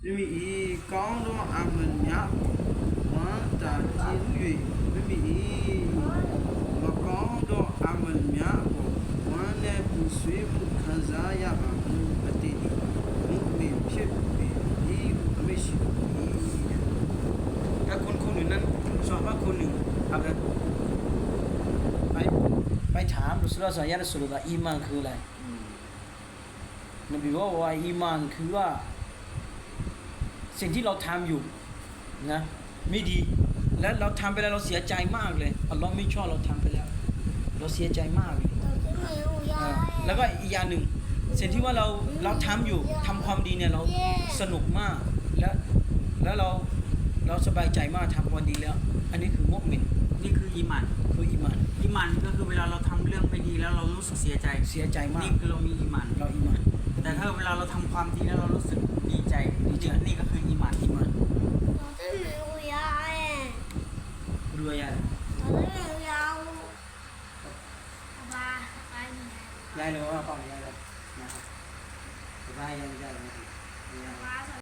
မိမိဤကောင်းသောအမများဝမ်းသာကြည်၍မိမိဤမကောင်းသောအမများကိုဝမ်းနဲ့ပူဆွေးမှုခံစားရပါမှုအတည်မုမင်ဖြစ်ပေဤအမရှိถ้าคนหนึ่งนั้นสอบว่าคนหนึ่งครับไปถามรุสลาสายาสุลตาอีมานคืออะไรนบีบอกว่าอีมานคือว่าสิ่งที่เราทำอยู่นะไม่ดีและเราทำไปแล้วเราเสียใจมากเลยอัลลอฮ์ไม่ชอบเราทำไปแล้วเราเสียใจมากเลยแล้วก็อีกอย่างหนึ่งสิ่งที่ว่าเราทำอยู่ทำความดีเนี่ยเราสนุกมากแล้วเราสบายใจมากทำความดีแล้วอันนี้คือมุมินนี่คืออีหมันก็คือเวลาเราทำเรื่องไม่ดีแล้วเรารู้สึกเสียใจมากนี่คือเรามีอีหมันแต่ถ้าเวลาเราทำความดีแล้วเรารู้สึกดีใจนี่ก็คืออีหมันรวยอะไรยายเลยว่าเปล่ายายเลยนะครับยาย